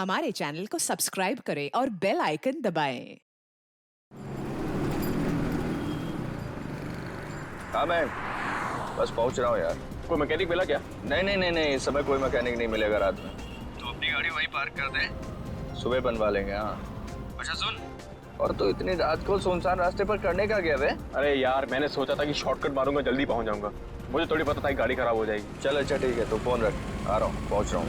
हमारे चैनल को सब्सक्राइब करें और बेल आइकन दबाएं। हाँ मैं बस पहुंच रहा हूँ यार। कोई मैकेनिक मिला क्या? नहीं, इस समय कोई मैकेनिक नहीं मिलेगा रात में। तो अपनी गाड़ी वहीं पार्क कर दे, सुबह बनवा लेंगे। हाँ अच्छा सुन, और तो इतनी रात को सुनसान रास्ते पर करने का गया वे? अरे यार मैंने सोचा था कि शॉर्टकट मारूंगा, जल्दी पहुंच जाऊंगा। मुझे थोड़ी पता था कि गाड़ी खराब हो जाएगी। चल अच्छा ठीक है, तो फोन रख, आ रहा हूँ, पहुंच रहा हूँ।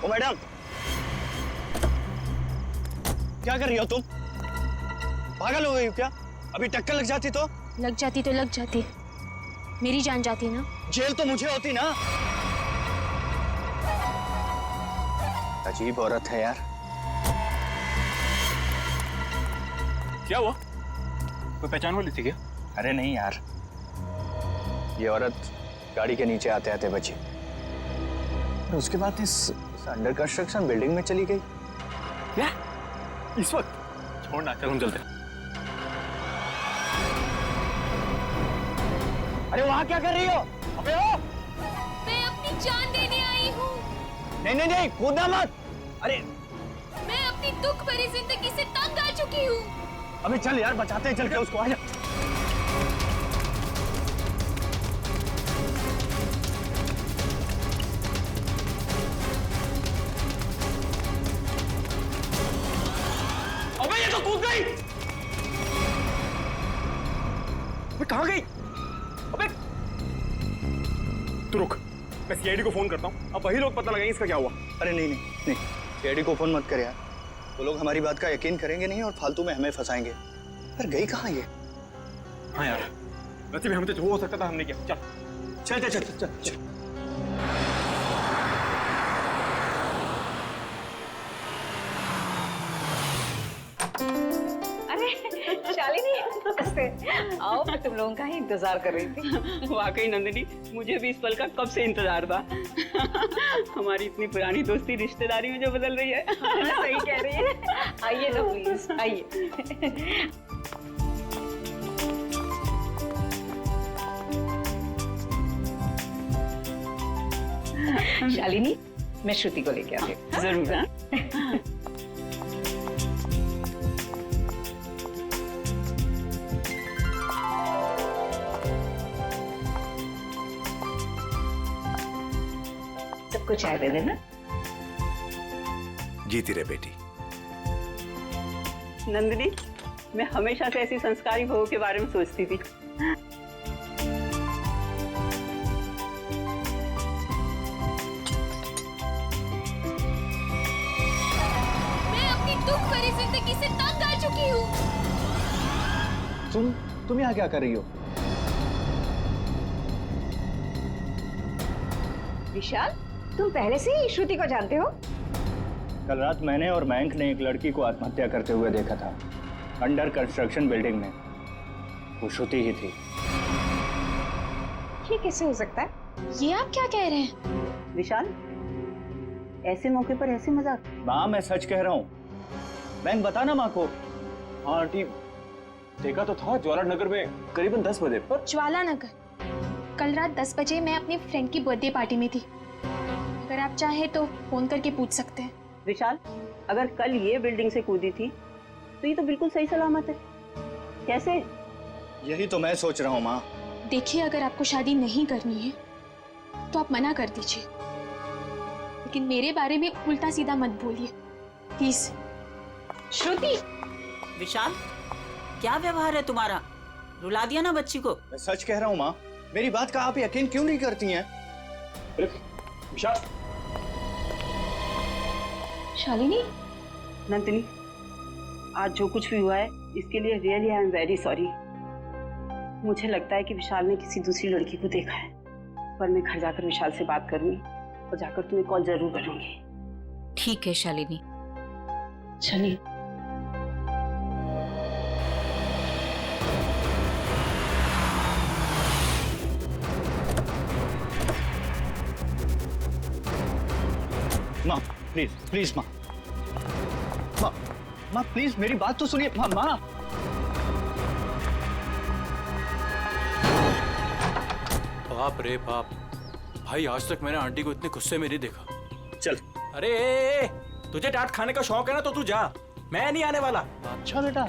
ओ मैडम, क्या कर रही हो तुम? पागल हो गई हो क्या? अभी टक्कर लग जाती तो? लग जाती, मेरी जान जाती ना। जेल तो मुझे होती ना। अजीब औरत है यार। क्या हुआ? कोई पहचान वाली थी क्या? अरे नहीं यार, ये औरत गाड़ी के नीचे आते आते बची और उसके बाद इस अंडर कंस्ट्रक्शन बिल्डिंग में चली गई। क्या? इस वक्त? छोड़ना, चल हम चलते हैं। अरे वहां क्या कर रही हो? अबे ओ! मैं अपनी जान देने आई हूँ। नहीं, कूदना मत। अरे मैं अपनी दुख भरी जिंदगी से तंग आ चुकी हूँ। अबे चल यार, बचाते हैं, चल के उसको। आजा। अबे ये तो कूद गई। अबे कहाँ गई? अबे तू रुक, मैं सीआईडी को फोन करता हूँ। अब वही लोग पता लगाएंगे इसका क्या हुआ। अरे नहीं, सीआईडी को फोन मत कर यार। वो लोग हमारी बात का यकीन करेंगे नहीं और फालतू में हमें फंसाएंगे। पर गई कहाँ ये? हाँ यार, वैसे भी हमसे जो हो सकता था हमने किया। चल। अरे शालिनी, नमस्ते। आओ, मैं तुम लोगों का ही इंतजार कर रही थी। वाकई नंदिनी, मुझे भी इस पल का कब से इंतजार था। हमारी इतनी पुरानी दोस्ती रिश्तेदारी में जो बदल रही है। सही कह रही है। आइए ना प्लीज, आइए। शालिनी, मैं श्रुति को लेके आती हूँ। जरूर। हाँ? सबको चाय दे देना। जीती रहे बेटी। नंदिनी, मैं हमेशा से ऐसी संस्कारी बहू के बारे में सोचती थी। मैं अपनी दुख भरी जिंदगी से तंग आ चुकी हूँ। तुम यहाँ क्या कर रही हो? विशाल, तुम पहले से ही श्रुति को जानते हो? कल रात मैंने और मयंक ने एक लड़की को आत्महत्या करते हुए देखा था, अंडर कंस्ट्रक्शन बिल्डिंग में। वो श्रुति ही थी। ये कैसे हो सकता है? ये आप क्या कह रहे हैं? विशाल, ऐसे मौके पर ऐसे मजाक? माँ, मैं सच कह रहा हूँ। मयंक, बता ना माँ को। हाँ आंटी, देखा तो था ज्वाला नगर में करीबन 10 बजे पर। ज्वाला नगर, कल रात 10 बजे मैं अपनी फ्रेंड की बर्थडे पार्टी में थी। अगर आप चाहे तो फोन करके पूछ सकते हैं। विशाल, अगर कल ये बिल्डिंग से कूदी थी तो ये तो बिल्कुल सही सलामत है। कैसे? यही तो मैं सोच रहा हूँ माँ। देखिए, अगर आपको शादी नहीं करनी है तो आप मना कर दीजिए, लेकिन मेरे बारे में उल्टा सीधा मत बोलिए प्लीज। श्रुति! विशाल, क्या व्यवहार है तुम्हारा? रुला दिया ना बच्ची को। मैं सच कह रहा हूँ माँ, मेरी बात का आप यकीन क्यों नहीं करती हैं? विशाल, शालिनी, नंदिनी, आज जो कुछ भी हुआ है इसके लिए really I am very sorry. मुझे लगता है कि विशाल ने किसी दूसरी लड़की को देखा है, पर मैं घर जाकर विशाल से बात करूंगी और जाकर तुम्हें कॉल जरूर करूंगी। ठीक है शालिनी। चलिए। माँ प्लीज माँ, माँ प्लीज मेरी बात तो सुनिए। माँ बाप रे बाप, भाई आज तक मैंने आंटी को इतने गुस्से में नहीं देखा। चल। अरे तुझे डांट खाने का शौक है ना तो तू जा, मैं नहीं आने वाला। अच्छा बेटा,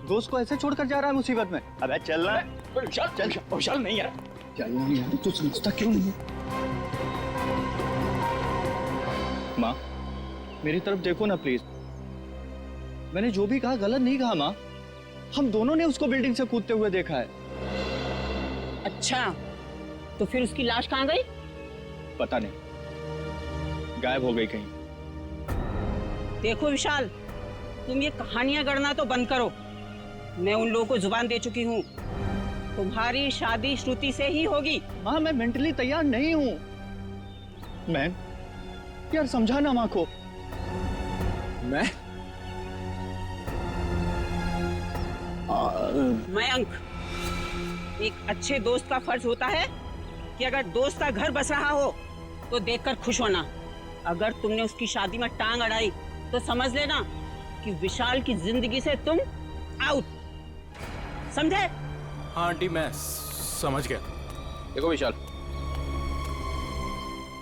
दोस्त को ऐसे छोड़कर जा रहा है मुसीबत में। अबे चल ना। विशाल चल। विशाल नहीं यार, चलना यार, तू समझता क्यों नहीं? माँ मेरी तरफ देखो ना प्लीज। मैंने जो भी कहा गलत नहीं कहा माँ। हम दोनों ने उसको बिल्डिंग से कूदते हुए देखा है। अच्छा, तो फिर उसकी लाश कहाँ गई? पता नहीं, गायब हो गई कहीं। देखो विशाल, तुम ये कहानियां गढ़ना तो बंद करो। मैं उन लोगों को जुबान दे चुकी हूँ, तुम्हारी शादी श्रुति से ही होगी। माँ मैं मेंटली तैयार नहीं हूँ। मैं यार समझाना माँ को। मैं मयंक, एक अच्छे दोस्त का फर्ज होता है कि अगर दोस्त का घर बस रहा हो तो देखकर खुश होना। अगर तुमने उसकी शादी में टांग अड़ाई तो समझ लेना कि विशाल की जिंदगी से तुम आउट। समझे? हाँ आंटी मैं समझ गया। देखो विशाल,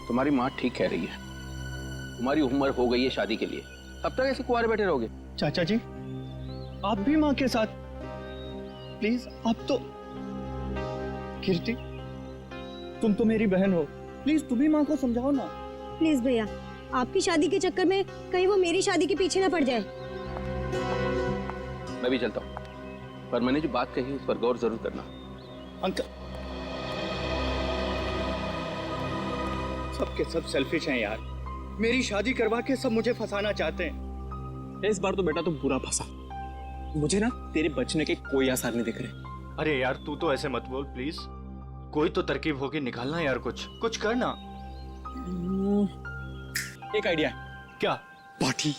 तुम्हारी माँ ठीक कह रही है। तुम्हारी उम्र हो गई है शादी के लिए, तब तक ऐसे कुंवारे बैठे रहोगे? चाचा जी आप भी माँ के साथ प्लीज। आप तो कीर्ति, तुम तो मेरी बहन हो, प्लीज तुम भी माँ को समझाओ ना। प्लीज भैया, आपकी शादी के चक्कर में कहीं वो मेरी शादी के पीछे ना पड़ जाए। मैं भी चलता हूँ, पर मैंने जो बात कही उस पर गौर जरूर करना। अंकल सबके सब सेल्फिश हैं यार। मेरी शादी करवा के सब मुझे फंसाना चाहते हैं। इस बार तो बेटा तुम पूरा फंसा। मुझे ना तेरे बचने के कोई आसार नहीं दिख रहे। अरे यार तू तो ऐसे मत बोल प्लीज। कोई तो तरकीब होगी, निकालना यार, कुछ करना। एक आइडिया है। क्या? पार्टी।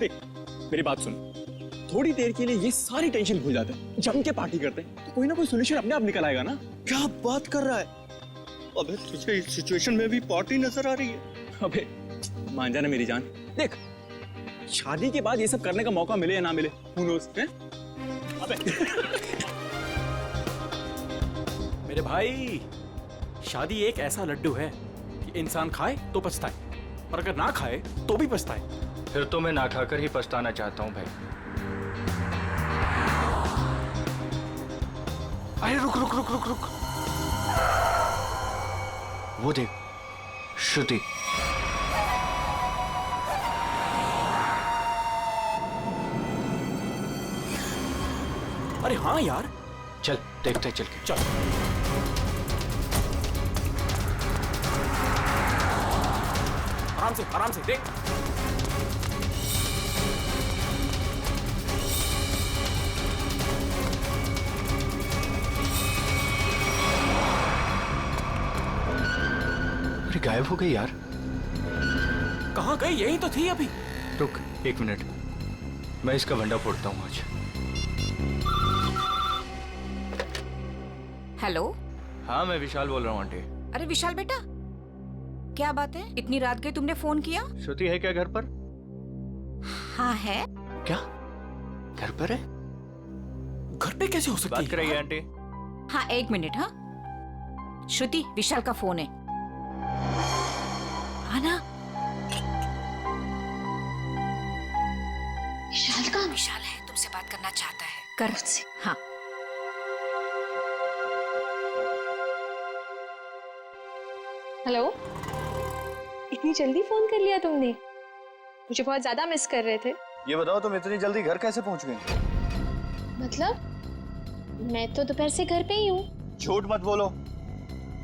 देख मेरी बात सुन, थोड़ी देर के लिए ये सारी टेंशन भूल जाते हैं, जम के पार्टी करते हैं तो कोई ना कोई सोल्यूशन अपने आप निकल आएगा ना। क्या बात कर रहा है? अबे तुझे इस सिचुएशन में भी पार्टी नजर आ रही है? अबे मान जाना मेरी जान, देख शादी के बाद ये सब करने का मौका मिले या ना मिले, who knows, हैं? अबे मेरे भाई, शादी एक ऐसा लड्डू है कि इंसान खाए तो पछताए और अगर ना खाए तो भी पछताए। फिर तो मैं ना खाकर ही पछताना चाहता हूँ भाई। अरे रुक रुक रुक रुक रुक, वो देख श्रुति। अरे हाँ यार, चल देखते चल के। चल। आराम से देख। अरे गायब हो गई यार। कहाँ गई? यही तो थी अभी। रुक 1 मिनट, मैं इसका भंडा फोड़ता हूँ आज। हेलो। हाँ मैं विशाल बोल रहा हूँ आंटी। अरे विशाल बेटा, क्या बात है? इतनी रात गई तुमने फोन किया? श्रुति है क्या घर पर? हाँ है। क्या घर पर है? घर पे कैसे हो सकती है? बात कराइए आंटी। हाँ 1 मिनट। हाँ श्रुति, विशाल का फोन है। आना। विशाल का? विशाल है, तुमसे बात करना चाहता है, कर उससे। हाँ हेलो, इतनी जल्दी फोन कर लिया तुमने? मुझे बहुत ज्यादा मिस कर रहे थे। ये बताओ तुम इतनी जल्दी घर कैसे पहुंच गई? मतलब मैं तो दोपहर से घर पे ही हूँ। झूठ मत बोलो,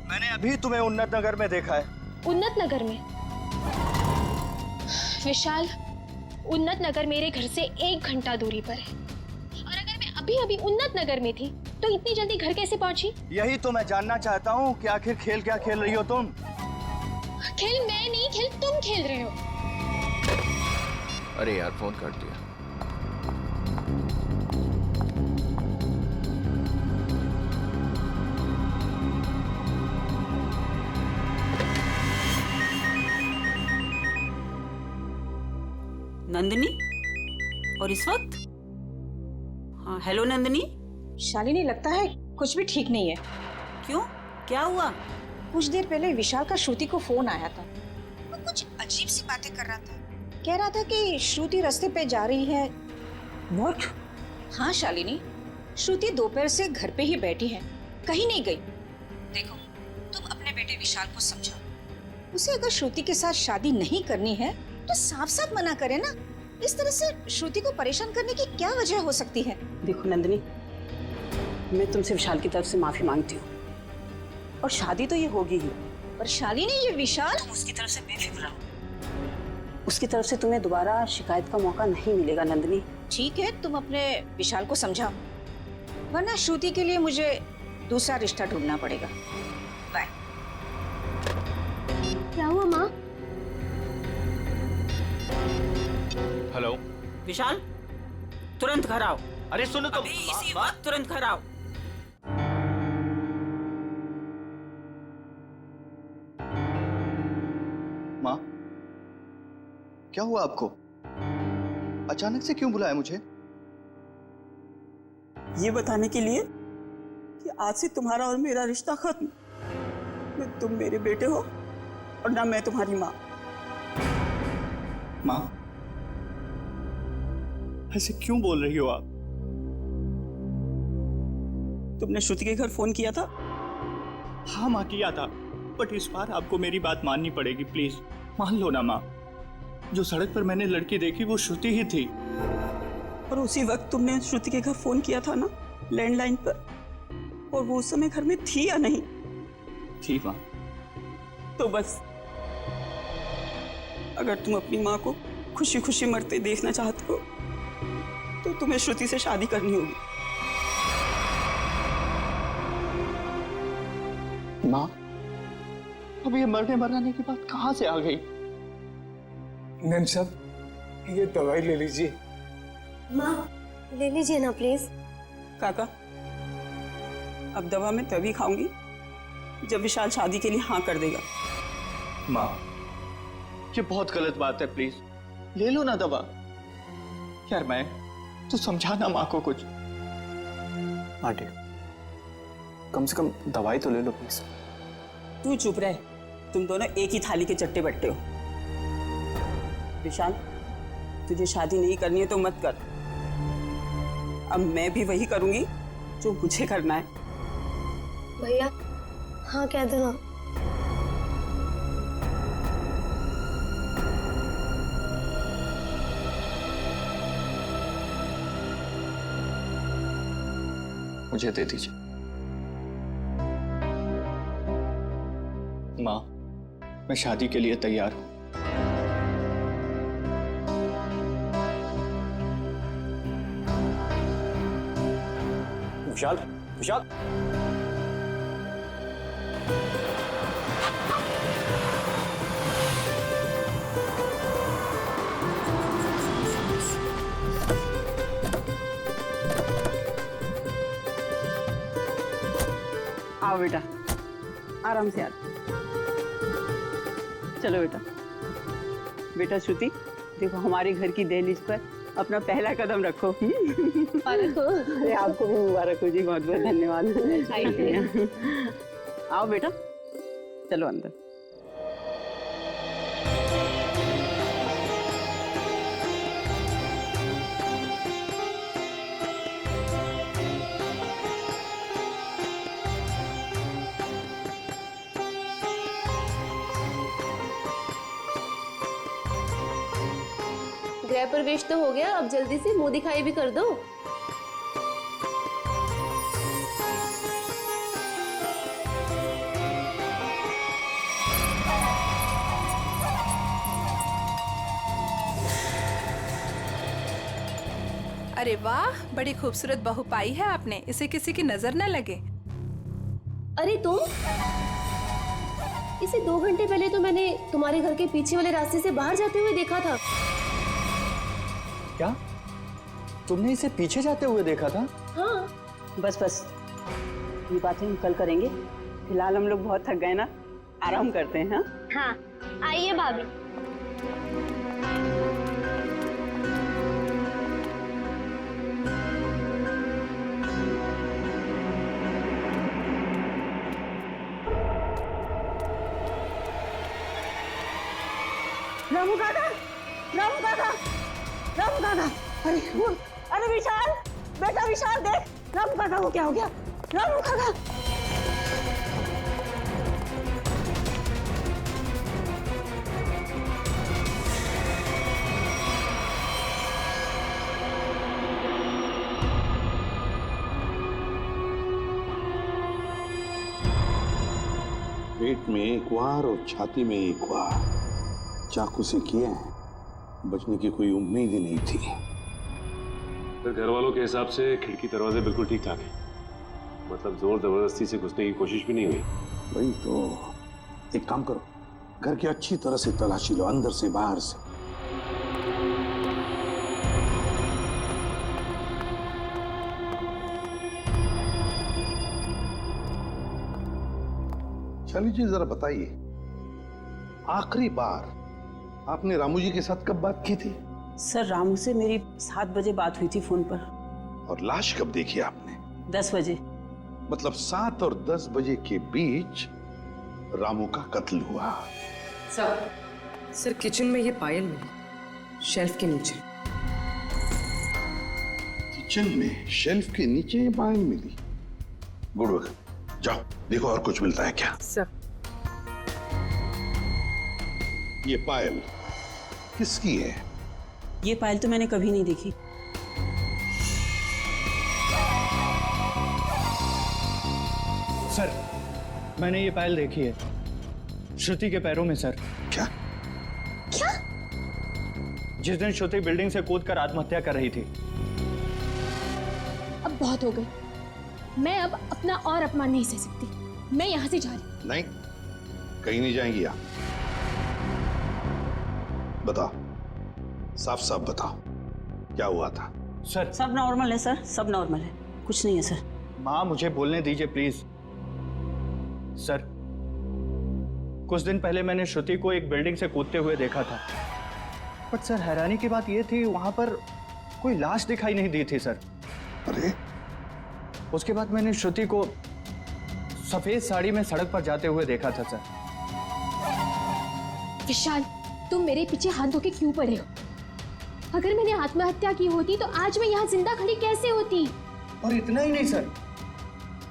मैंने अभी तुम्हें उन्नत नगर में देखा है। उन्नत नगर में? विशाल, उन्नत नगर मेरे घर से 1 घंटा दूरी पर है, और अगर मैं अभी अभी उन्नत नगर में थी तो इतनी जल्दी घर कैसे पहुंची? यही तो मैं जानना चाहता हूँ कि आखिर खेल क्या खेल रही हो तुम? खेल मैं नहीं, खेल तुम खेल रहे हो। अरे यार फोन कर दिया। नंदिनी, और इस वक्त? हाँ हेलो नंदिनी। शालिनी, लगता है कुछ भी ठीक नहीं है। क्यों, क्या हुआ? कुछ देर पहले विशाल का श्रुति को फोन आया था। वो कुछ अजीब सी बातें कर रहा था। कह रहा था कि श्रुति रास्ते पे जा रही है। What? हाँ शालिनी, श्रुति दोपहर से घर पे ही बैठी है, कहीं नहीं गई। देखो, तुम अपने बेटे विशाल को समझाओ। उसे अगर श्रुति के साथ शादी नहीं करनी है तो साफ साफ मना करे ना। इस तरह से श्रुति को परेशान करने की क्या वजह हो सकती है? देखो नंदिनी, मैं तुमसे विशाल की तरफ से माफी मांगती हूँ, और शादी तो ये होगी ही। पर शालिनी, ये विशाल, तुम उसकी तरफ से बेफिक्र रहो। उसकी तरफ से तुम्हें दोबारा शिकायत का मौका नहीं मिलेगा नंदिनी। ठीक है, तुम अपने विशाल को समझाओ, वरना श्रुति के लिए मुझे दूसरा रिश्ता ढूंढना पड़ेगा। बाय। क्या हुआ माँ? हेलो। विशाल, तुरंत घर आओ। अरे सुनो तो। अभी इसी वक्त तुरंत घर आओ। माँ, क्या हुआ आपको? अचानक से क्यों बुलाया मुझे? ये बताने के लिए कि आज से तुम्हारा और मेरा रिश्ता खत्म। न तुम मेरे बेटे हो और ना मैं तुम्हारी माँ। माँ, ऐसे क्यों बोल रही हो आप? तुमने श्रुति के घर फोन किया था? हाँ माँ, किया था, बट इस बार आपको मेरी बात माननी पड़ेगी। प्लीज मान लो ना माँ। जो सड़क पर मैंने लड़की देखी वो श्रुति ही थी। और उसी वक्त तुमने श्रुति के घर फोन किया था ना, लैंडलाइन पर, और वो उस समय घर में थी या नहीं? थी माँ। तो बस, अगर तुम अपनी माँ को खुशी खुशी मरते देखना चाहते हो तो तुम्हें श्रुति से शादी करनी होगी। माँ, अब ये मरने मराने की बात कहाँ से आ गई? नैन साहब, ये दवाई ले लीजिए। माँ, ले लीजिए ना प्लीज। काका, अब दवा मैं तभी खाऊंगी जब विशाल शादी के लिए हाँ कर देगा। माँ, ये बहुत गलत बात है। प्लीज ले लो ना दवा। यार मैं तो समझाना माँ को कुछ। आंटी, कम से कम दवाई तो ले लो प्लीज। तू चुप रह, तुम दोनों एक ही थाली के चट्टे बट्टे हो। विशाल, तुझे शादी नहीं करनी है तो मत कर। अब मैं भी वही करूंगी जो मुझे करना है। भैया, हाँ कह दो ना। मुझे दे दीजिए माँ, मैं शादी के लिए तैयार हूं। विशाल, विशाल। आओ बेटा, आराम से आ। चलो बेटा। बेटा श्रुति, देखो हमारे घर की दहलीज पर अपना पहला कदम रखो। अरे आपको भी मुबारक हो जी, बहुत बहुत धन्यवाद। आओ बेटा, चलो अंदर। गृह प्रवेश तो हो गया, अब जल्दी से मुंह दिखाई भी कर दो। अरे वाह, बड़ी खूबसूरत बहू पाई है आपने, इसे किसी की नजर न लगे। अरे तुम, इसे 2 घंटे पहले तो मैंने तुम्हारे घर के पीछे वाले रास्ते से बाहर जाते हुए देखा था। क्या तुमने इसे पीछे जाते हुए देखा था? हाँ। बस बस, ये बातें हम कल करेंगे। फिलहाल हम लोग बहुत थक गए ना, आराम करते हैं। हाँ, आइए भाभी। रामू काका, रामू काका, रामू काका, अरे विशाल, बेटा विशाल देख, रामू काका को क्या हो गया? रामू काका। पेट में एक वार और छाती में एक वार, चाकू से किए हैं। बचने की कोई उम्मीद ही नहीं थी। फिर घर वालों के हिसाब से खिड़की दरवाजे बिल्कुल ठीक ठाक है, मतलब जोर जबरदस्ती से घुसने की कोशिश भी नहीं हुई। वही तो, एक काम करो, घर की अच्छी तरह से तलाशी लो, अंदर से बाहर से। शाली जी जरा बताइए, आखिरी बार आपने रामू जी के साथ कब बात की थी? सर रामू से मेरी 7 बजे बात हुई थी फोन पर। और लाश कब देखी आपने? 10 बजे। मतलब 7 और 10 बजे के बीच रामू का कत्ल हुआ। सर किचन में ये पायल मिली, शेल्फ के नीचे। किचन में शेल्फ के नीचे ये पायल मिली? गुड वर्क, जाओ देखो और कुछ मिलता है क्या। सर ये पायल किसकी है? ये पायल तो मैंने कभी नहीं देखी। सर मैंने ये पायल देखी है, श्रुति के पैरों में सर। क्या? क्या? जिस दिन श्रुति बिल्डिंग से कूदकर आत्महत्या कर रही थी। अब बहुत हो गई, मैं अब अपना और अपमान नहीं सह सकती। मैं यहाँ से जा रही। नहीं, कहीं नहीं जाएंगी आप। बताओ, साफ साफ बताओ, क्या हुआ था? सर सब नॉर्मल है सर, सब नॉर्मल है, कुछ नहीं है सर। माँ मुझे बोलने दीजिए प्लीज। सर कुछ दिन पहले मैंने श्रुति को एक बिल्डिंग से कूदते हुए देखा था, बट सर हैरानी की बात यह थी वहां पर कोई लाश दिखाई नहीं दी थी सर। अरे उसके बाद मैंने श्रुति को सफेद साड़ी में सड़क पर जाते हुए देखा था सर। विशाल, तुम मेरे पीछे हाथ धो के क्यों पड़े हो? अगर मैंने आत्महत्या की होती तो आज मैं यहाँ जिंदा खड़ी कैसे होती? और इतना ही नहीं सर,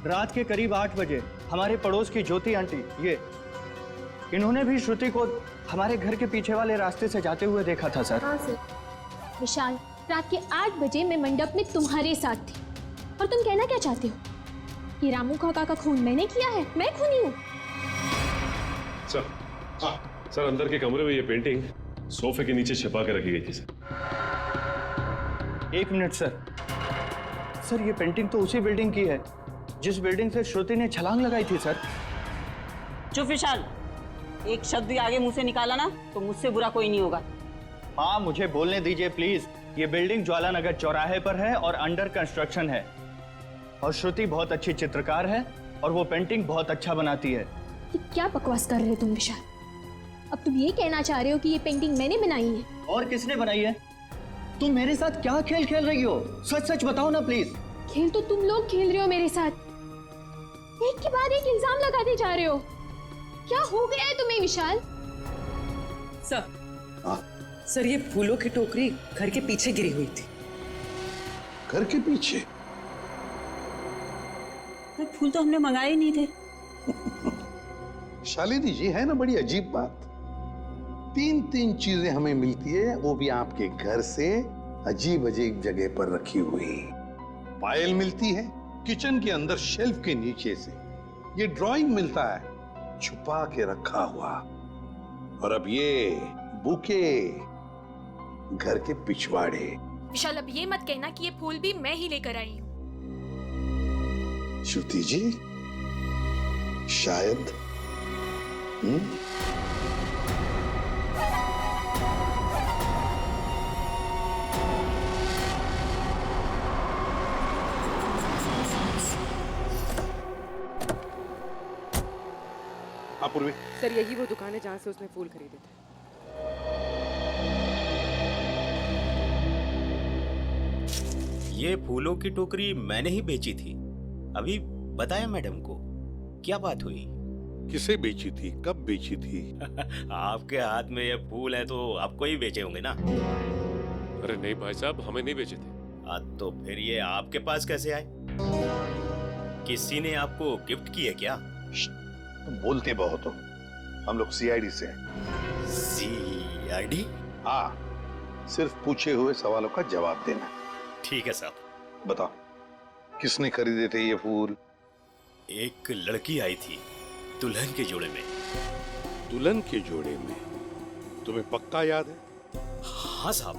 रात के करीब 8 बजे हमारे पड़ोस की ज्योति आंटी, इन्होंने भी श्रुति को हमारे घर के पीछे वाले रास्ते से जाते हुए देखा था सर। हाँ सर। विशाल, रात के 8 बजे मैं मंडप में तुम्हारे साथ थी, और तुम कहना क्या चाहते हो कि रामू काका का खून मैंने किया है? मैं खूनी हूँ? सर, हाँ सर, अंदर के कमरे में ये पेंटिंग सोफे के नीचे छिपा के रखी गई थी सर। 1 minute sir. सर ये पेंटिंग तो उसी बिल्डिंग की है जिस बिल्डिंग से श्रुति ने छलांग लगाई थी सर। चुप विशाल, एक शब्द भी आगे मुंह से निकाला ना तो मुझसे बुरा कोई नहीं होगा। हाँ मुझे बोलने दीजिए प्लीज। ये बिल्डिंग ज्वाला नगर चौराहे पर है और अंडर कंस्ट्रक्शन है, और श्रुति बहुत अच्छी चित्रकार है और वो पेंटिंग बहुत अच्छा बनाती है। ये क्या बकवास कर रहे हो तुम विशाल? अब तुम ये कहना चाह रहे हो कि ये पेंटिंग मैंने बनाई है? और किसने बनाई है? तुम मेरे साथ क्या खेल खेल रही हो? सच सच बताओ ना प्लीज। खेल तो तुम लोग खेल रहे हो मेरे साथ, एक के बाद एक इल्जाम लगाते जा रहे हो। क्या हो गया है तुम्हें विशाल? सर ये फूलों की टोकरी घर के पीछे गिरी हुई थी। घर के पीछे? फूल तो हमने मंगाए ही नहीं थे। शालिनी जी, है ना बड़ी अजीब बात, 3 चीजें हमें मिलती है, वो भी आपके घर से अजीब अजीब जगह पर रखी हुई। पायल मिलती है किचन के अंदर शेल्फ के नीचे से, ये ड्राइंग मिलता है छुपा के रखा हुआ, और अब ये बुके घर के पिछवाड़े। विशाल, अब ये मत कहना कि ये फूल भी मैं ही लेकर आई हूँ। श्रुति जी, शायद पूर्वी। सर यही वो दुकान है जहाँ से उसने फूल खरीदे थे। ये फूलों की टोकरी मैंने ही बेची थी। अभी बताया मैडम को, क्या बात हुई? किसे बेची थी, कब बेची थी? आपके हाथ में ये फूल है तो आपको ही बेचे होंगे ना। अरे नहीं भाई साहब, हमें नहीं बेचे थे। तो फिर ये आपके पास कैसे आए? किसी ने आपको गिफ्ट की है क्या? तुम बोलते बहुत हो। हम लोग सीआईडी से हैं। सीआईडी? हाँ, सिर्फ पूछे हुए सवालों का जवाब देना। ठीक है साहब। बताओ, किसने खरीदे थे ये फूल? एक लड़की आई थी दुल्हन के जोड़े में। दुल्हन के जोड़े में? तुम्हें पक्का याद है? हाँ साहब,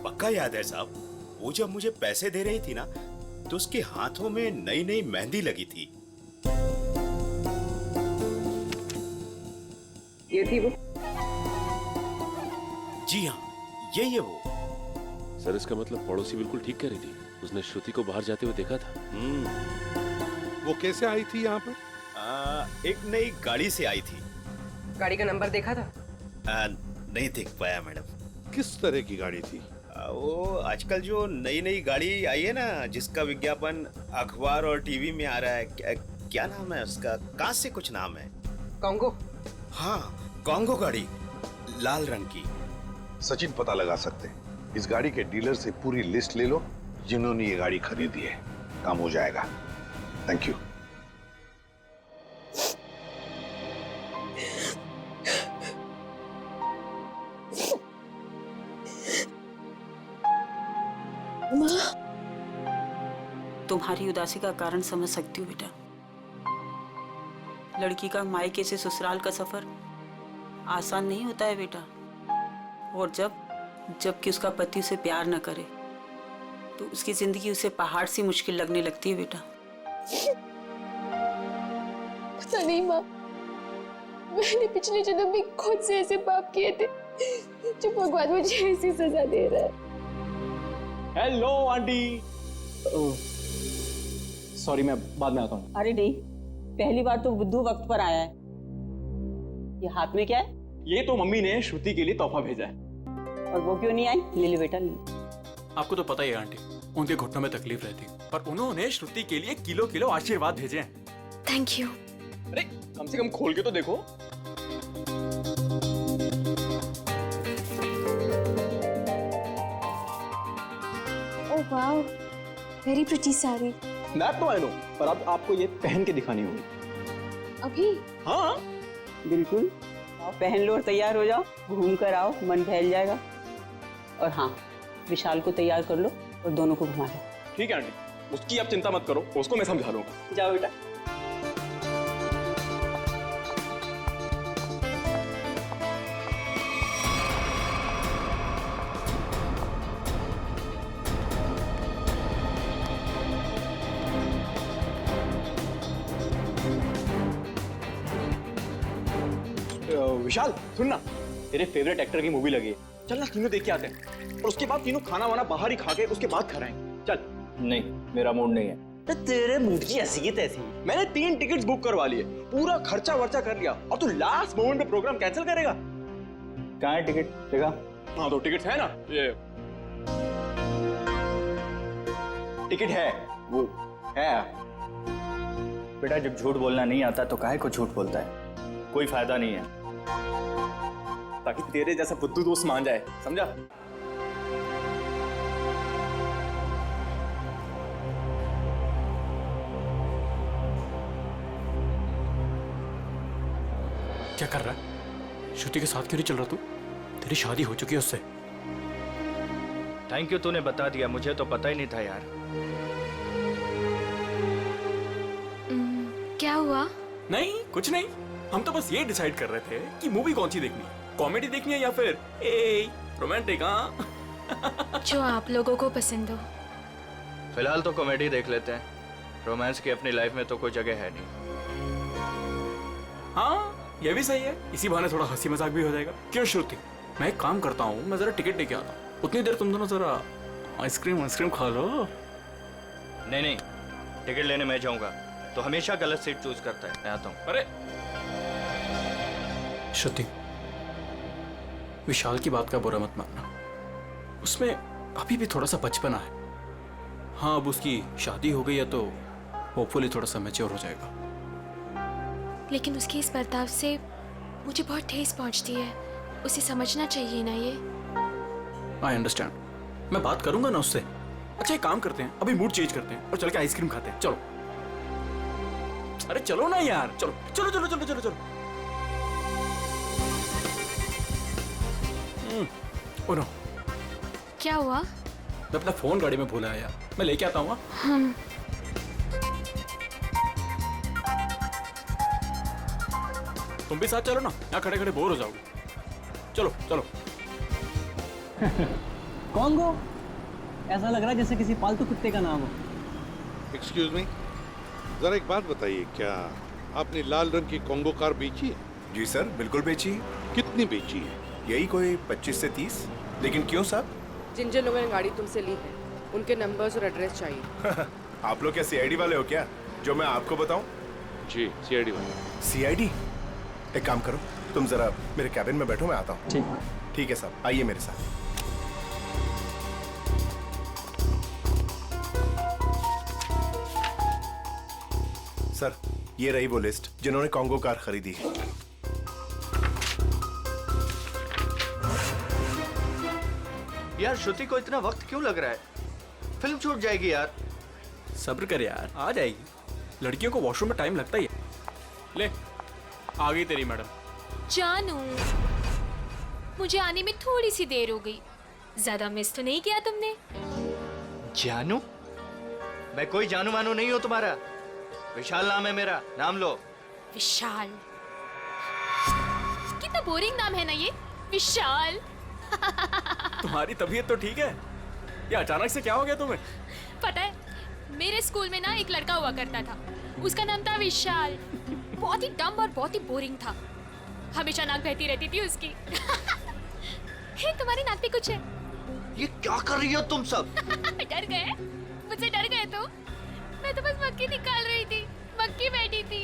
पक्का याद है साहब। वो जब मुझे पैसे दे रही थी ना, तो उसके हाथों में नई नई मेहंदी लगी थी। ये थी वो? जी हाँ, यही है वो। सर इसका मतलब पड़ोसी बिल्कुल ठीक कह रही थी। उसने श्रुति को बाहर जाते हुए देखा था। वो कैसे आई थी यहाँ पर? एक नई गाड़ी से आई थी। गाड़ी का नंबर देखा था? नहीं देख पाया मैडम। किस तरह की गाड़ी थी? वो आजकल जो नई नई गाड़ी आई है ना, जिसका विज्ञापन अखबार और टीवी में आ रहा है, क्या नाम है उसका? कहाँ से कुछ नाम है। कॉन्गो? हाँ, कॉन्गो गाड़ी, लाल रंग की। सचिन पता लगा सकते हैं। इस गाड़ी के डीलर से पूरी लिस्ट ले लो जिन्होंने ये गाड़ी खरीदी है। काम हो जाएगा। Thank you. तुम्हारी उदासी का कारण समझ सकती हूँ बेटा। लड़की का मायके से ससुराल का सफर आसान नहीं होता है बेटा। और जबकि उसका पति उसे प्यार न करे तो उसकी जिंदगी उसे पहाड़ सी मुश्किल लगने लगती है बेटा। पता नहीं माँ, मैंने पिछले जन्म में खुद से ऐसे पाप किए थे जो भगवान मुझे ऐसी सजा दे रहा है। Hello aunty. सॉरी, मैं बाद में आता हूँ। अरे नहीं, पहली बार तो बुद्धू वक्त पर आया है। ये हाथ में क्या है? ये तो मम्मी ने श्रुति के लिए तोहफा भेजा है। और वो क्यों नहीं आई? ले लो बेटा, ले। आपको तो पता ही है आंटी, उनके घुटनों में तकलीफ रहती, पर उन्होंने श्रुति के लिए किलो किलो आशीर्वाद भेजे हैं। Thank you. अरे कम से कम खोल के तो देखो। Oh wow, very pretty sari. That तो आई नो, पर अब आपको ये पहन के दिखानी होगी। अभी? हाँ बिल्कुल। आओ, पहन लो और तैयार हो जाओ। घूम कर आओ, मन बहल जाएगा। और हाँ, विशाल को तैयार कर लो और दोनों को घुमा लो। ठीक है आंटी, उसकी आप चिंता मत करो, उसको मैं समझा लूंगा। जाओ बेटा। विशाल सुन ना, तेरे फेवरेट एक्टर की मूवी लगी है, चल ना तीनों देख के आते हैं। और उसके बाद तीनों खाना वाना बाहर ही खा के उसके बाद कराएंगे। चल। नहीं, मेरा मूड नहीं है। तो तेरे मूड की हैसियत ऐसी। मैंने 3 टिकट्स बुक करवा लिए, पूरा खर्चा वर्चा कर लिया, और तू लास्ट मोमेंट पे प्रोग्राम कैंसिल करेगा? कहाँ है टिकट? देखा? हाँ तो टिकट्स है ना, ये टिकट है, वो है। बेटा, जब झूठ बोलना नहीं आता तो काहे को झूठ बोलता है? कोई फायदा नहीं है। ताकि तेरे जैसा बुद्धू दोस्त मान जाए, समझा? क्या कर रहा है? श्रुति के साथ क्यों नहीं चल रहा तू? तेरी शादी हो चुकी है उससे। थैंक यू, तूने बता दिया। मुझे तो पता ही नहीं था यार। क्या हुआ? नहीं, कुछ नहीं। हम तो बस ये डिसाइड कर रहे थे कि मूवी कौन सी देखनी है, कॉमेडी देखनी है या फिर रोमांटिक। हाँ जो आप लोगों को पसंद हो। फिलहाल तो कॉमेडी देख लेते हैं। रोमांस की अपनी लाइफ में तो कोई जगह है नहीं। हाँ, ये भी सही है। इसी बहाने थोड़ा हंसी मजाक भी हो जाएगा। क्यों श्रुति, मैं एक काम करता हूँ, मैं जरा टिकट लेके आता हूँ। उतनी देर तुम दोनों जरा आइसक्रीम खा लो। नहीं नहीं, टिकट लेने मैं जाऊंगा तो हमेशा गलत सीट चूज करता है। मैं आता हूँ। अरे श्रुति, विशाल की बात का बुरा मत मानना। उसमें अभी भी थोड़ा सा बचपना है। हाँ, अब उसकी शादी हो गई है तो होपफुली थोड़ा सा मैच्योर हो जाएगा। लेकिन उसके इस बर्ताव से मुझे बहुत ठेस पहुंचती है। उसे समझना चाहिए ना ये। आई अंडरस्टैंड, मैं बात करूंगा ना उससे। अच्छा एक काम करते हैं, अभी मूड चेंज करते हैं और चल के आइसक्रीम खाते हैं। चलो, अरे चलो ना यार, चलो चलो चलो चलो चलो चलो। ओ नो, क्या हुआ? मैं अपना फोन गाड़ी में भूला है यार, मैं लेके आता हूँ। तुम भी साथ चलो ना, यहाँ खड़े खड़े बोर हो जाओगे। चलो चलो। कॉन्गो, ऐसा लग रहा है जैसे किसी पालतू कुत्ते का नाम हो। एक्सक्यूज मी, जरा एक बात बताइए, क्या आपने लाल रंग की कॉन्गो कार बेची है? जी सर, बिल्कुल बेची है। कितनी बेची है? यही कोई 25 से 30। लेकिन क्यों साहब? जिन जिन लोगों ने गाड़ी तुमसे ली है उनके नंबर्स और एड्रेस चाहिए। आप लोग क्या सीआईडी वाले हो क्या, जो मैं आपको बताऊं? जी सीआईडी वाले। सीआईडी? एक काम करो, तुम जरा मेरे कैबिन में बैठो, मैं आता हूँ। ठीक ठीक है साहब, आइए मेरे साथ। सर, ये रही वो लिस्ट जिन्होंने कॉन्गो कार खरीदी है। यार श्रुति को इतना वक्त क्यों लग रहा है? फिल्म छूट जाएगी यार। सब्र कर यार, आ जाएगी। लड़कियों को वॉशरूम में टाइम लगता ही है। ले, आ गई तेरी मैडम। जानू, मुझे आने में थोड़ी सी देर हो गई। ज्यादा मिस तो नहीं किया तुमने? जानू? मैं कोई जानू मानू नहीं हूँ तुम्हारा। विशाल नाम है मेरा, नाम लो। विशाल? कितना बोरिंग नाम है ना ये, विशाल। तुम्हारी तबीयत तो ठीक है? ये अचानक से क्या हो गया तुम्हें? पता है, मेरे स्कूल में ना एक लड़का हुआ करता था, उसका नाम था विशाल। बहुत ही डम और बहुत ही बोरिंग था, हमेशा नाक बहती रहती थी उसकी। हे, तुम्हारी नाक पे कुछ है? ये क्या कर रही हो तुम सब? डर गए? मुझसे डर गए तुम? मैं तो बस मक्खी निकाल रही थी, मक्खी बैठी थी।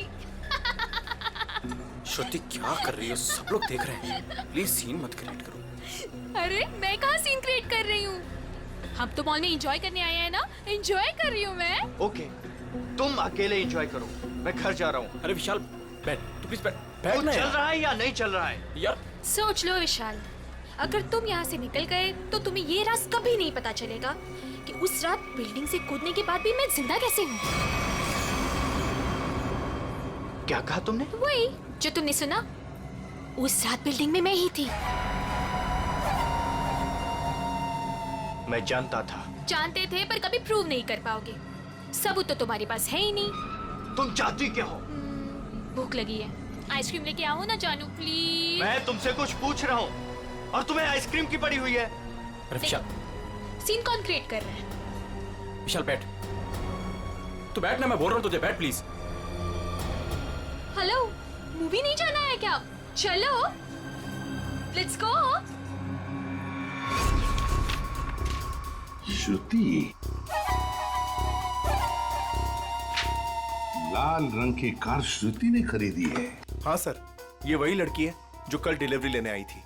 श्रुति क्या कर रही हो, सब लोग देख रहे हैं। प्लीज सीन मत क्रिएट करो। अरे मैं कहाँ सीन क्रिएट कर रही हूँ? हम तो मॉल में एंजॉय करने आए हैं ना, एंजॉय कर रही हूँ मैं। ओके, तुम अकेले एंजॉय करो, मैं घर जा रहा हूँ। अरे विशाल बैठ, तू प्लीज बैठ। तो चल रहा है या नहीं चल रहा है? यार सोच लो विशाल, अगर तुम यहाँ से निकल गए तो तुम्हें ये राज कभी नहीं पता चलेगा कि उस रात बिल्डिंग से कूदने के बाद भी मैं जिंदा कैसे हूँ। क्या कहा तुमने? वही जो तुमने सुना, उस रात बिल्डिंग में मैं ही थी। मैं जानता था। जानते थे पर कभी प्रूव नहीं कर पाओगे, सबूत तो तुम्हारे पास है ही नहीं। तुम चाहती क्या हो? भूख लगी है, आइसक्रीम लेके आओ ना जानू प्लीज। मैं तुमसे कुछ पूछ रहा हूँ और तुम्हें आइसक्रीम की पड़ी हुई है। अरे विशाल, सीन कौन क्रिएट कर रहा है? विशाल बैठ, तू बैठ ना, मैं बोल रहा हूँ तुझे, बैठ प्लीज। हेलो, मूवी नहीं जाना है क्या? चलो, लेट्स गो। श्रुति, लाल रंग की कार श्रुति ने खरीदी है? हाँ सर, ये वही लड़की है जो कल डिलीवरी लेने आई थी।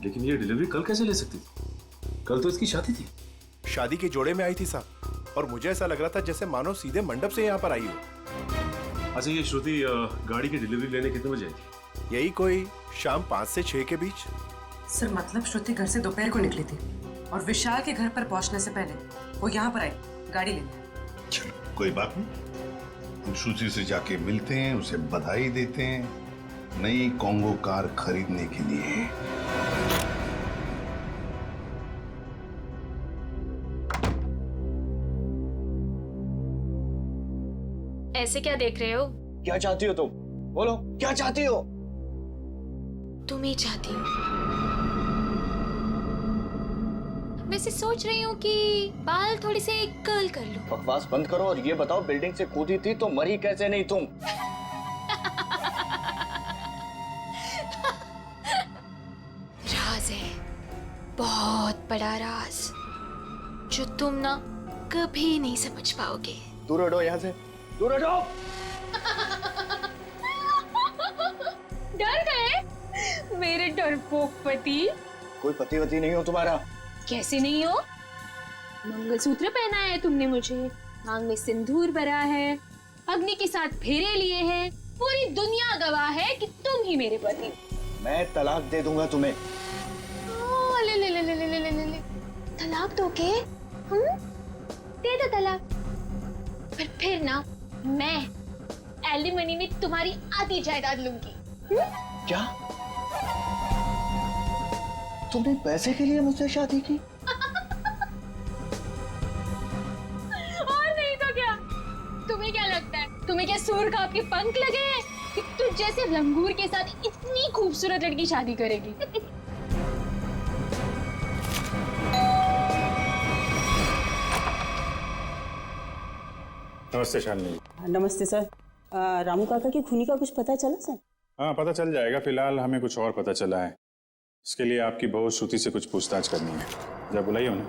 लेकिन ये डिलीवरी कल कैसे ले सकती थी? कल तो इसकी शादी थी। शादी के जोड़े में आई थी साहब, और मुझे ऐसा लग रहा था जैसे मानो सीधे मंडप से यहाँ पर आई हो। अच्छा, ये श्रुति गाड़ी की डिलीवरी लेने कितने बजे आई थी? यही कोई शाम 5 से 6 के बीच। सर मतलब श्रुति घर से दोपहर को निकली थी और विशाल के घर पर पहुंचने से पहले वो यहाँ पर आई गाड़ी लेने। चलो कोई बात नहीं, हम श्रुति से जाके मिलते हैं, उसे बधाई देते हैं नई कॉन्गो कार खरीदने के लिए। ऐसे क्या देख रहे हो? क्या चाहती हो तुम? बोलो, क्या चाहती हो? तुम ही चाहती हो। वैसे सोच रही हूँ कि बाल थोड़ी से कर्ल कर लूं। बकवास बंद करो और ये बताओ, बिल्डिंग से कूदी थी तो मरी कैसे नहीं तुम? राज है, बहुत बड़ा राज, जो तुम ना कभी नहीं समझ पाओगे। दूर हटो यहाँ से, दूर हटो। डर गए मेरे डरपोक पति? कोई पति वती नहीं हो तुम्हारा। कैसे नहीं हो? मंगलसूत्र पहनाया है तुमने मुझे, मांग में सिंदूर भरा है, अग्नि के साथ फेरे लिए हैं, पूरी दुनिया गवाह है कि तुम ही मेरे पति हो। मैं तलाक दे दूंगा तुम्हें। ले ले ले ले ले ले ले ले तलाक दोगे? दे दो तलाक, पर फिर ना मैं एलिमनी में तुम्हारी आधी जायदाद लूंगी। क्या? तुमने पैसे के लिए मुझसे शादी की? और नहीं तो क्या? तुम्हें क्या लगता है, तुम्हें क्या सूर का आपके पंख लगे हैं कि तुझ जैसे लंगूर के साथ इतनी खूबसूरत लड़की शादी करेगी? नमस्ते शालिनी। नमस्ते सर। रामू काका की खूनी का कुछ पता चला सर? हाँ, पता चल जाएगा। फिलहाल हमें कुछ और पता चला है। इसके लिए आपकी बहू श्रुति से कुछ पूछताछ करनी है। जब बुलाइए उन्हें।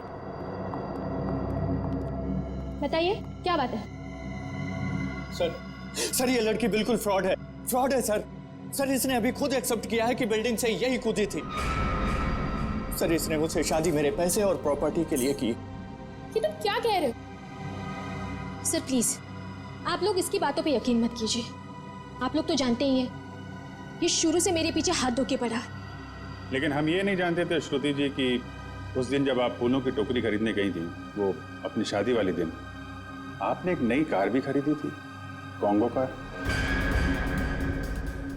बताइए क्या बात है? सर ये लड़की बिल्कुल फ्रॉड है। फ्रॉड है सर। सर इसने अभी खुद एक्सेप्ट किया है कि बिल्डिंग से यही कूदी थी। सर इसने मुझसे शादी मेरे पैसे और प्रॉपर्टी के लिए की। ये तुम क्या कह रहे हो? सर प्लीज आप लोग इसकी बातों पे यकीन मत कीजिए। आप लोग तो जानते ही हैं ये शुरू से मेरे पीछे हाथ धो के पड़ा। लेकिन हम ये नहीं जानते थे श्रुति जी कि उस दिन जब आप फूलों की टोकरी खरीदने गई थी, वो अपनी शादी वाले दिन, आपने एक नई कार भी खरीदी थी, कॉन्गो कार।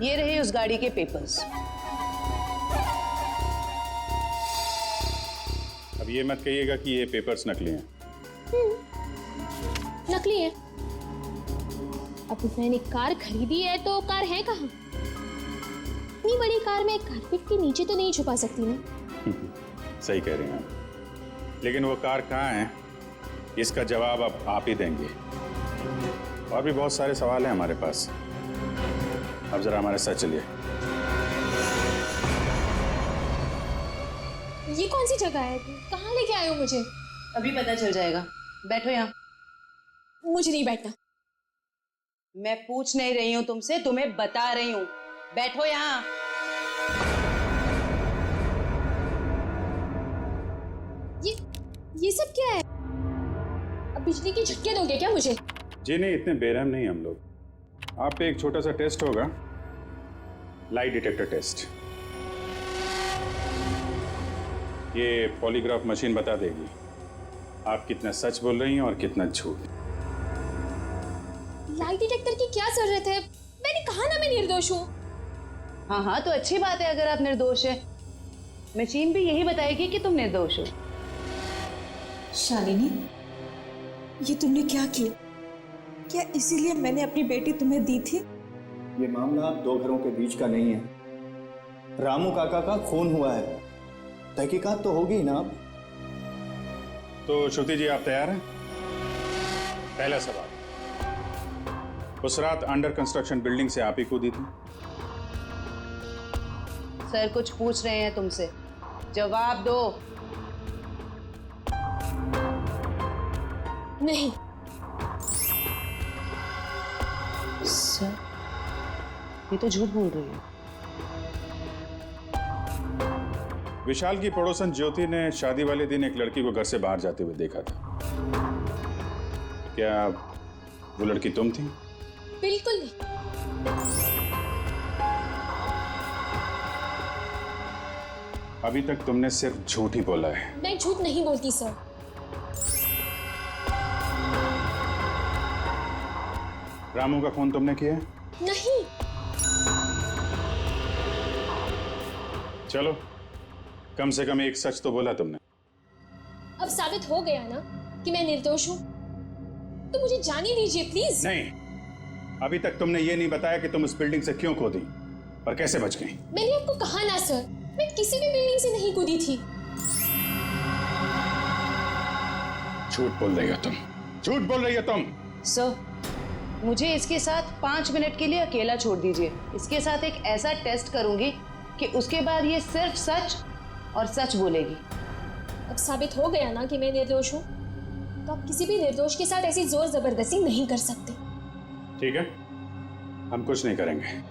ये रहे उस गाड़ी के पेपर्स। अब ये मत कहिएगा कि ये पेपर्स नकली हैं। नकली है? अब मैंने कार खरीदी है तो कार है कहाँ? इतनी बड़ी कार में कारपेट के नीचे तो नहीं छुपा सकती ना। सही कह रहे हैं आप। लेकिन वो कार कहाँ है, इसका जवाब अब आप ही देंगे। और भी बहुत सारे सवाल हैं हमारे पास। अब जरा हमारे साथ चलिए। ये कौन सी जगह है? कहाँ लेके आए हो मुझे? अभी पता चल जाएगा। बैठो यहाँ। मुझे नहीं बैठना। मैं पूछ नहीं रही हूँ तुमसे, तुम्हें बता रही हूँ। बैठो यहाँ। ये सब क्या है? अब बिजली के झटके दोगे क्या मुझे? जी नहीं, इतने बेरहम नहीं हम लोग। आप पे एक छोटा सा टेस्ट होगा, लाइट डिटेक्टर टेस्ट। ये पॉलीग्राफ मशीन बता देगी आप कितना सच बोल रही हैं और कितना झूठ। लाइट डिटेक्टर की क्या जरूरत है? मैंने कहा ना मैं निर्दोष हूँ। हाँ हाँ, तो अच्छी बात है अगर आप निर्दोष है। मशीन भी यही बताएगी कि तुम निर्दोष हो। शालिनी, ये तुमने क्या किया? क्या इसीलिए मैंने अपनी बेटी तुम्हें दी थी? ये मामला दो घरों के बीच का नहीं है। रामू काका का खून हुआ है, तहकीकात तो होगी ना। तो श्रुति जी आप तैयार हैं? पहला सवाल, उस रात अंडर कंस्ट्रक्शन बिल्डिंग से आप ही कूदी थी? सर कुछ पूछ रहे हैं तुमसे, जवाब दो। नहीं। सर ये तो झूठ बोल रही है। विशाल की पड़ोसन ज्योति ने शादी वाले दिन एक लड़की को घर से बाहर जाते हुए देखा था। क्या वो लड़की तुम थी? बिल्कुल नहीं। अभी तक तुमने सिर्फ झूठ ही बोला है। मैं झूठ नहीं बोलती सर। रामू का खून तुमने किया? नहीं। चलो, कम से कम एक सच तो बोला तुमने। अब साबित हो गया ना कि मैं निर्दोष हूँ, तो मुझे जाने दीजिए प्लीज। नहीं, अभी तक तुमने ये नहीं बताया कि तुम उस बिल्डिंग से क्यों कूदी और कैसे बच गई। मैंने आपको कहा ना सर, मैं किसी भी बिल्डिंग से नहीं कूदी थी। झूठ बोल रही हो तुम, झूठ बोल रही हो तुम। सर मुझे इसके साथ 5 मिनट के लिए अकेला छोड़ दीजिए। इसके साथ एक ऐसा टेस्ट करूंगी कि उसके बाद ये सिर्फ सच और सच बोलेगी। अब साबित हो गया ना कि मैं निर्दोष हूँ, तो आप किसी भी निर्दोष के साथ ऐसी जोर जबरदस्ती नहीं कर सकते। ठीक है, हम कुछ नहीं करेंगे,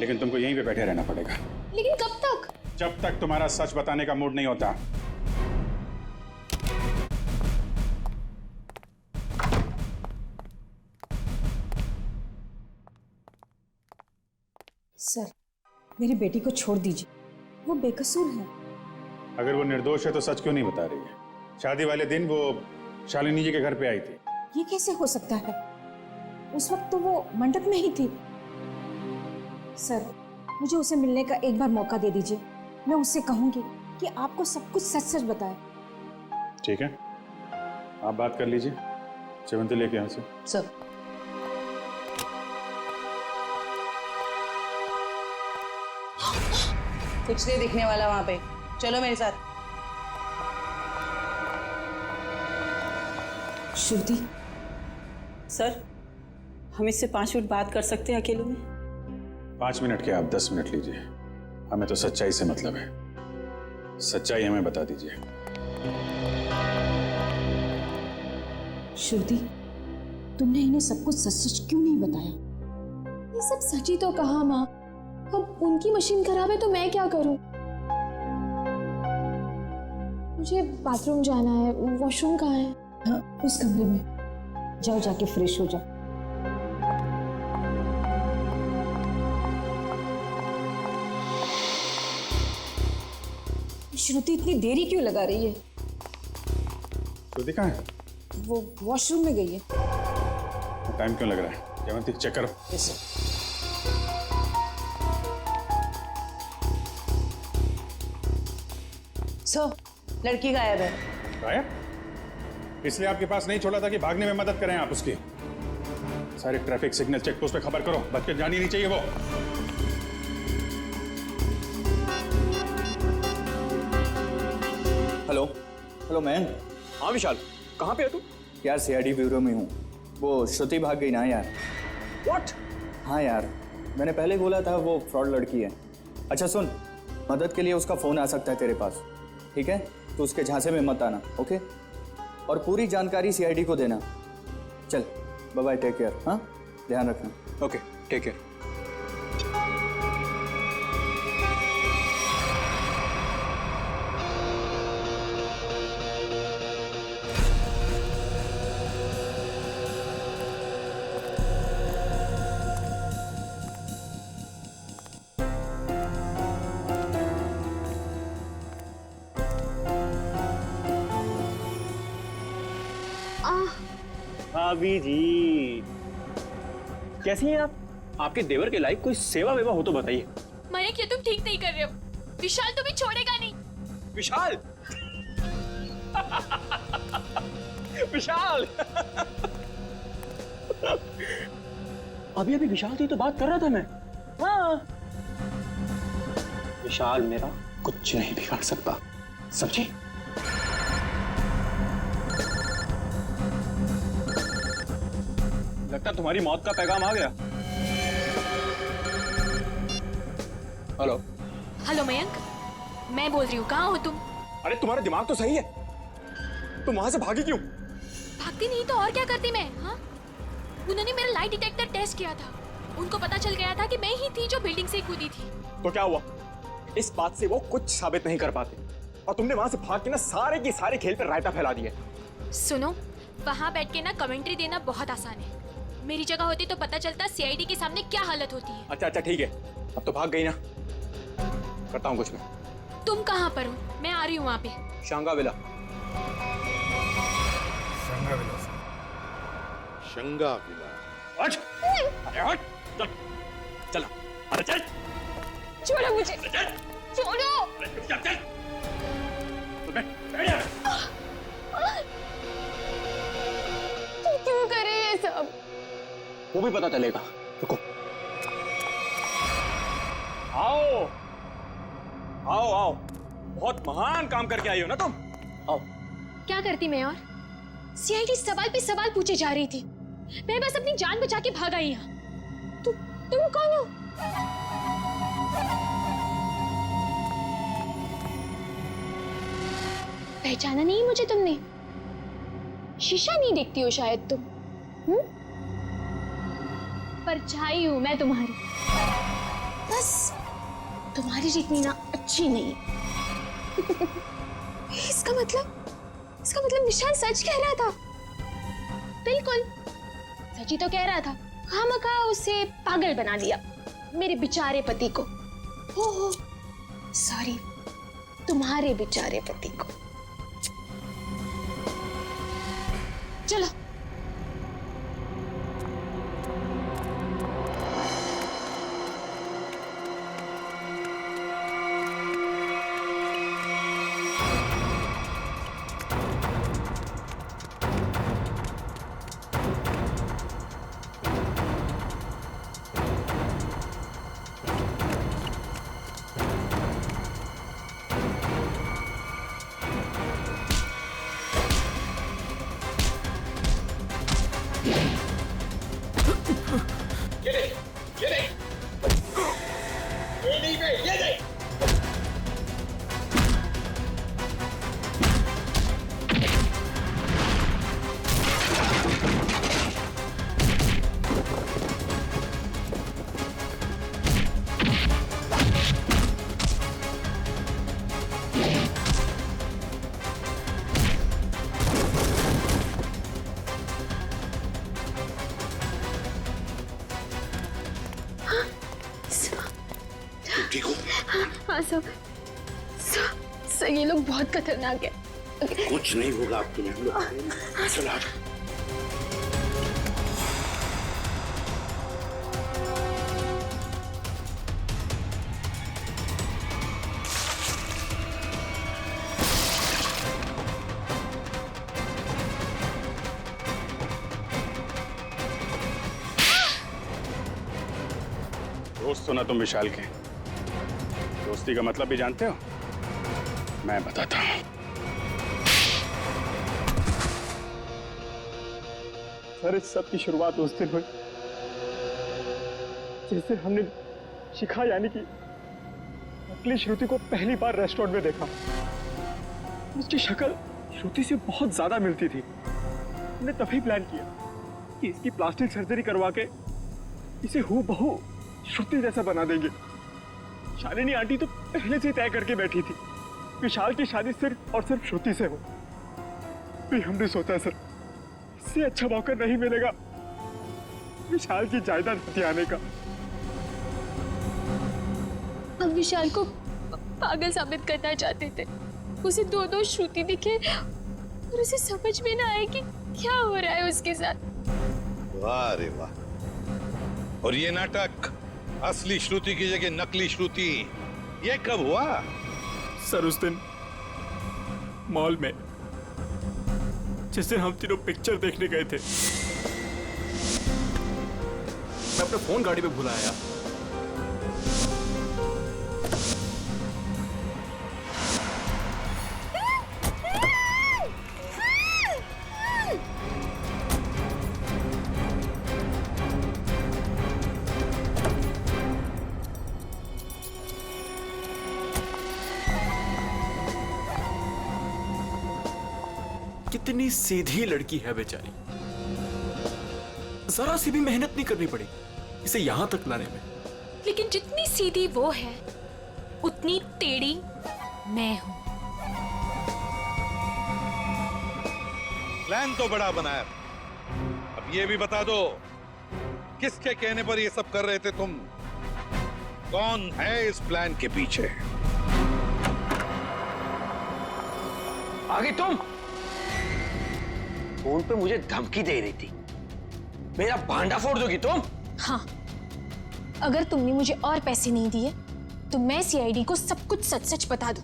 लेकिन तुमको यहीं पे बैठे रहना पड़ेगा। लेकिन कब तक? जब तक तुम्हारा सच बताने का मूड नहीं होता। सर, मेरी बेटी को छोड़ दीजिए, वो बेकसूर है। अगर वो निर्दोष है तो सच क्यों नहीं बता रही है? शादी वाले दिन वो शालिनी जी के घर पे आई थी। ये कैसे हो सकता है? उस वक्त तो वो मंडप में ही थी। सर, मुझे उसे मिलने का एक बार मौका दे दीजिए। मैं उससे कहूंगी कि आपको सब कुछ सच सच बताए। ठीक है, आप बात कर लीजिए। सेवंती लेके यहाँ से। सर। कुछ नहीं दिखने वाला वहां पे, चलो मेरे साथ। श्रुति, सर, हम इससे 5 मिनट बात कर सकते हैं अकेले में? 5 मिनट के आप 10 मिनट लीजिए। हमें तो सच्चाई से मतलब है। सच्चाई हमें बता दीजिए। श्रुति, तुमने इन्हें सब कुछ सच सच क्यों नहीं बताया? ये सब सच ही तो कहा माँ। अब उनकी मशीन खराब है तो मैं क्या करूं? मुझे बाथरूम जाना है। वॉशरूम कहाँ है? हाँ, उस कमरे में। जाओ, जाके फ्रेश हो जाओ। श्रुति इतनी देरी क्यों लगा रही है? श्रुति कहाँ है? वो वॉशरूम में गई है। टाइम क्यों लग रहा है? जयवंती चेक करो। Yes sir. सर, लड़की गायब है। गायब? इसलिए आपके पास नहीं छोड़ा था कि भागने में मदद करें आप उसकी। सारे ट्रैफिक सिग्नल चेक पोस्ट पे खबर करो, बच के जानी नहीं चाहिए वो। Hello hello man. हाँ विशाल, कहाँ पे है तू? यार सीआईडी ब्यूरो में हूँ। वो श्रुति भाग गई ना यार। व्हाट? हाँ यार, मैंने पहले बोला था वो फ्रॉड लड़की है। अच्छा सुन, मदद के लिए उसका फ़ोन आ सकता है तेरे पास, ठीक है? तो उसके झांसे में मत आना, ओके? और पूरी जानकारी सीआईडी को देना। चल बाय बाय, टेक केयर। हाँ, ध्यान रखना। Okay, take care. भाभी जी, कैसी हैं आप? आपके देवर के लायक कोई सेवा वेवा हो तो बताइए। मयंक, ये तुम ठीक नहीं कर रहे हो। विशाल तुम्हें छोड़ेगा नहीं। विशाल? विशाल? अभी अभी विशाल से तो बात कर रहा था मैं। हाँ, विशाल मेरा कुछ नहीं बिगाड़ सकता, समझे? लगता तुम्हारी मौत का पैगाम आ गया। हेलो। हेलो मयंक, मैं बोल रही हूँ, कहाँ हो तुम? अरे तुम्हारा दिमाग तो सही है, तुम वहां से भागी क्यों? भागती नहीं तो और क्या करती मैं? हाँ, उन्होंने मेरा लाइट डिटेक्टर टेस्ट किया था। उनको पता चल गया था कि मैं ही थी जो बिल्डिंग से कूदी थी। तो क्या हुआ? इस बात से वो कुछ साबित नहीं कर पाते और तुमने वहां से भाग के ना सारे के सारे खेल पर रायता फैला दिया। सुनो, वहां बैठ के ना कमेंट्री देना बहुत आसान है। मेरी जगह होती तो पता चलता सीआईडी के सामने क्या हालत होती है। अच्छा अच्छा ठीक है, अब तो भाग गई ना, करता हूँ कुछ मैं। तुम कहाँ पर हो? मैं आ रही हूँ वहाँ पे। शांगा विला। शंगा विला। हट! अरे हट! चल, चला। अरे चल! छोड़ो मुझे! छोड़ो! अरे चल, चल! तो बैठ जा। तुम क्यों कर रहे हैं सब? वो भी पता चलेगा, रुको। आओ आओ आओ, बहुत महान काम करके आई हो ना तुम। आओ। क्या करती मैं? और सीआईडी सवाल पे सवाल पूछे जा रही थी। मैं बस अपनी जान बचा के भाग आई यहाँ। तुम कौन हो? पहचाना नहीं मुझे तुमने? शीशा नहीं देखती हो शायद तुम? परछाई हूं मैं तुम्हारी, बस तुम्हारी जितनी ना अच्छी नहीं। इसका मतलब विशाल सच कह रहा था। बिल्कुल सच ही तो कह रहा था। खामखा उसे पागल बना दिया। मेरे बेचारे पति को। हो सॉरी, तुम्हारे बेचारे पति को। चलो। हाँ सब ये लोग बहुत खतरनाक है। कुछ नहीं होगा आप तुम्हें। चलो आ जाओ। दोस्त हो ना तुम विशाल के? दोस्ती का मतलब भी जानते हो? मैं बताता हूं। सर, इस सब की शुरुआत उस दिन हुई जिस दिन हमने शिखा यानी कि नकली श्रुति को पहली बार रेस्टोरेंट में देखा। उसकी शक्ल श्रुति से बहुत ज्यादा मिलती थी। हमने तभी प्लान किया कि इसकी प्लास्टिक सर्जरी करवा के इसे हूबहू श्रुति जैसा बना देंगे। शालिनी आंटी तो पहले से तय करके बैठी थी विशाल की शादी सिर्फ और सिर्फ श्रुति से हो। फिर हमने सोचा सर, इससे अच्छा मौका नहीं मिलेगा विशाल की जायदाद हथियाने का। हम विशाल को पागल साबित करना चाहते थे। उसे दो श्रुति दिखे और उसे समझ में ना आए कि क्या हो रहा है उसके साथ। वाह रे वाह। और ये नाटक असली श्रुति की जगह नकली श्रुति, ये कब हुआ? सर, उस दिन मॉल में जिस दिन हम तीनों पिक्चर देखने गए थे। मैं अपना फोन गाड़ी पे भूला आया। कितनी सीधी लड़की है बेचारी, जरा सी भी मेहनत नहीं करनी पड़ी इसे यहां तक लाने में। लेकिन जितनी सीधी वो है उतनी टेढ़ी मैं हूं। प्लान तो बड़ा बनाया, अब ये भी बता दो किसके कहने पर ये सब कर रहे थे तुम? कौन है इस प्लान के पीछे? आगे तुम फोन पे मुझे धमकी दे रही थी, मेरा भांडा फोड़ दोगी तुम? हाँ, अगर तुमने मुझे और पैसे नहीं दिए तो मैं सीआईडी को सब कुछ सच सच बता दूं।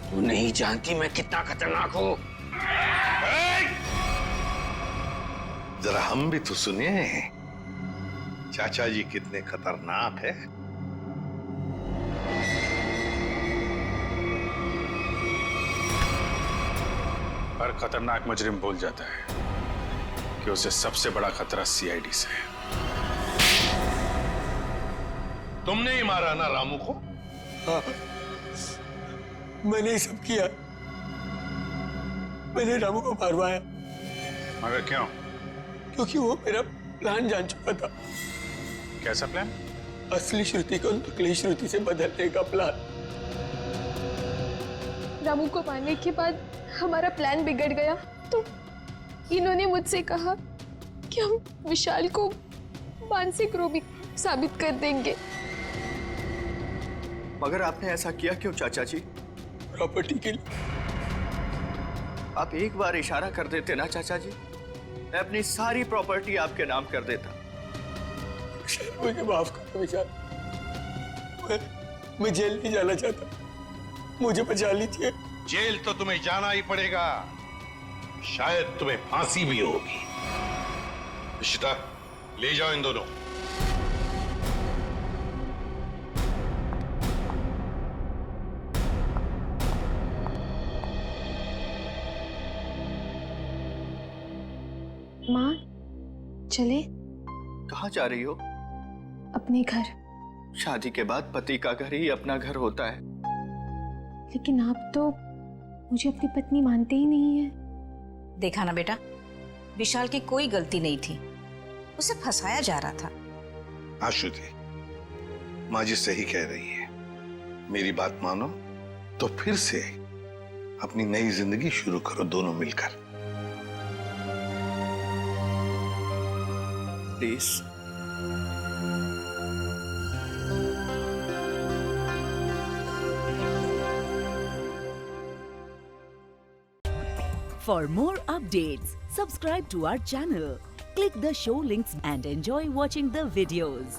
तू नहीं जानती मैं कितना खतरनाक हूं। जरा हम भी तो सुनिए चाचा जी कितने खतरनाक है। हर खतरनाक मुजरिम भूल जाता है कि उसे सबसे बड़ा खतरा सीआईडी से है। तुमने ही मारा ना रामू को? हाँ, मैंने ही सब किया। मैंने रामू को मारवाया। मगर क्यों? क्योंकि वो मेरा प्लान जान चुका था। कैसा प्लान? असली श्रुति को नकली श्रुति से बदलने का प्लान। रामू को मारने के बाद हमारा प्लान बिगड़ गया तो इन्होंने मुझसे कहा कि हम विशाल को मानसिक रोगी साबित कर देंगे। मगर आपने ऐसा किया क्यों चाचा जी? प्रॉपर्टी के लिए। आप एक बार इशारा कर देते ना चाचा जी, मैं अपनी सारी प्रॉपर्टी आपके नाम कर देता। मुझे माफ करो विशाल, मैं जेल नहीं जाना चाहता, मुझे बचा लीजिए। जेल तो तुम्हें जाना ही पड़ेगा, शायद तुम्हें फांसी भी होगी। इशिता, ले जाओ इन दोनों। माँ, चले? कहाँ जा रही हो? अपने घर। शादी के बाद पति का घर ही अपना घर होता है। लेकिन आप तो मुझे अपनी पत्नी मानते ही नहीं है। देखा ना बेटा, विशाल की कोई गलती नहीं थी, उसे फंसाया जा रहा था। हाँ श्रुति, माँ जी सही कह रही है। मेरी बात मानो तो फिर से अपनी नई जिंदगी शुरू करो दोनों मिलकर। Please. For more updates, subscribe to our channel, click the show links and enjoy watching the videos.